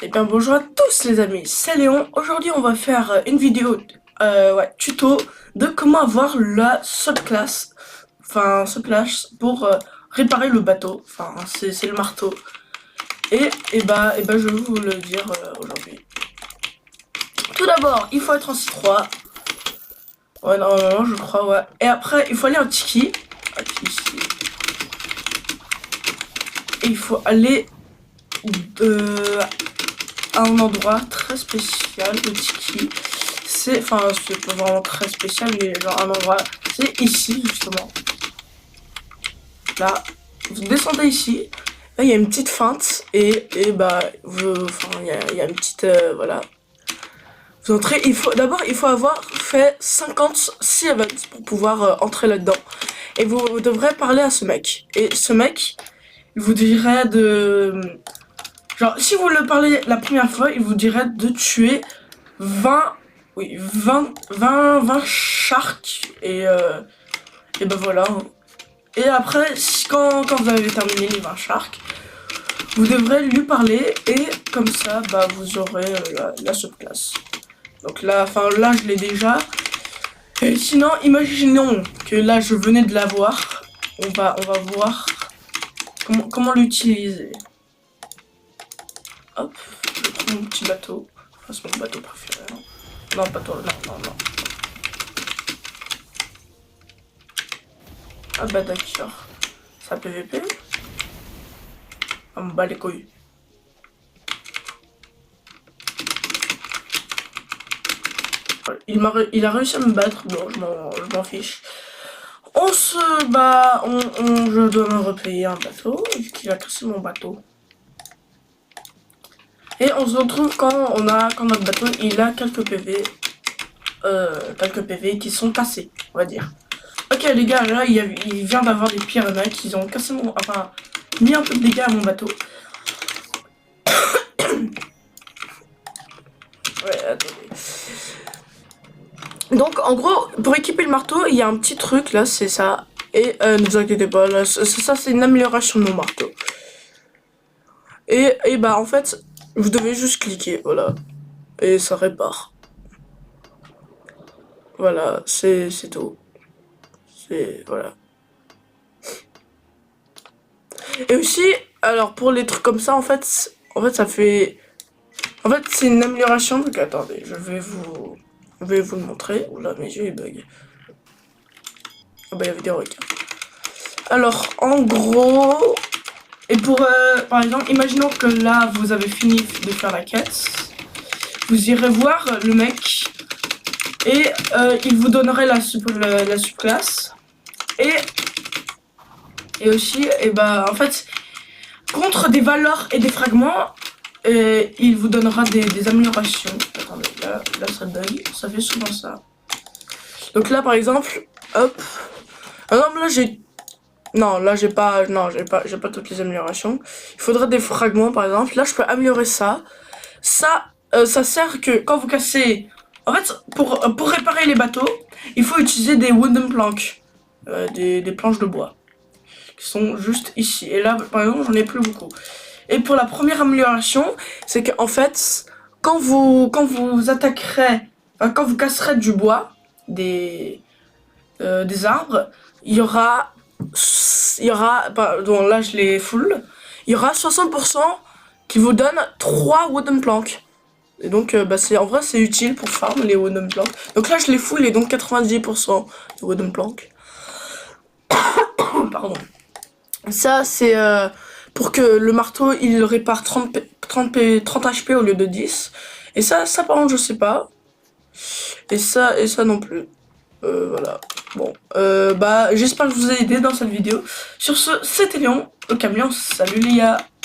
Et bien bonjour à tous les amis, c'est Léon. Aujourd'hui on va faire une vidéo tuto de comment avoir la subclasse, pour réparer le bateau, enfin c'est le marteau. Et je vais vous le dire aujourd'hui. Tout d'abord il faut être en C3. Ouais normalement je crois ouais. Et après il faut aller en Tiki. Ici. Et il faut aller à un endroit très spécial, le Tiki. C'est pas vraiment très spécial, mais genre un endroit, c'est ici justement. Là, vous descendez ici. Là, il y a une petite feinte et il y a une petite voilà. Vous entrez. Il faut avoir fait 56 events pour pouvoir entrer là-dedans. Et vous devrez parler à ce mec. Et ce mec, il vous dirait de genre si vous le parlez la première fois, il vous dirait de tuer 20 sharks et ben voilà. Et après, quand vous avez terminé les 20 sharks, vous devrez lui parler et comme ça, bah vous aurez la subclasse. Donc là, là je l'ai déjà. Et sinon, imaginons que là je venais de l'avoir. On va voir comment l'utiliser. Hop, je prends mon petit bateau. Enfin, c'est mon bateau préféré. Non, pas toi, non. Ah bah d'accord. Ça PVP. On me bat les couilles. Il a réussi à me battre, bon je m'en fiche. On se bat, je dois me repayer un bateau, vu qu'il a cassé mon bateau. Et on se retrouve quand notre bateau il a quelques PV qui sont cassés, on va dire. Ok les gars, là il vient d'avoir des pires mecs, ils ont cassé mis un peu de dégâts à mon bateau. Ouais, attendez. Donc en gros, pour équiper le marteau, il y a un petit truc là, c'est ça. Et ne vous inquiétez pas, là, ça c'est une amélioration de mon marteau. Et bah en fait, vous devez juste cliquer, voilà. Et ça répare. Voilà, c'est tout. Voilà. Et aussi, alors pour les trucs comme ça, en fait ça fait... En fait, c'est une amélioration, donc attendez, je vais vous le montrer. Oula, mes yeux ils bug. Ah bah il y avait des requins. Alors, en gros... Et par exemple, imaginons que là, vous avez fini de faire la quête. Vous irez voir le mec. Et il vous donnerait la subclasse. Et aussi, en fait, contre des valeurs et des fragments, il vous donnera des améliorations. Attendez, là ça bug. Ça fait souvent ça. Donc là, par exemple, hop. Ah non, là j'ai... Non, là j'ai pas toutes les améliorations. Il faudrait des fragments par exemple. Là je peux améliorer ça. Ça sert que quand vous cassez... En fait, pour réparer les bateaux, il faut utiliser des wooden planks. Des planches de bois. Qui sont juste ici. Et là, par exemple, j'en ai plus beaucoup. Et pour la première amélioration, c'est qu'en fait, quand vous attaquerez... Enfin, quand vous casserez du bois, des arbres, il y aura, pardon, là je les full, il y aura 60% qui vous donne 3 wooden planks. Et donc en vrai c'est utile pour farm les wooden planks. Donc là je les full et donc 90% de wooden planks. Pardon. Ça c'est pour que le marteau il répare 30 HP au lieu de 10. Et ça par contre je sais pas. Et ça non plus. Voilà. Bon, j'espère que je vous ai aidé dans cette vidéo. Sur ce, c'était Léon, le camion. Salut les gars.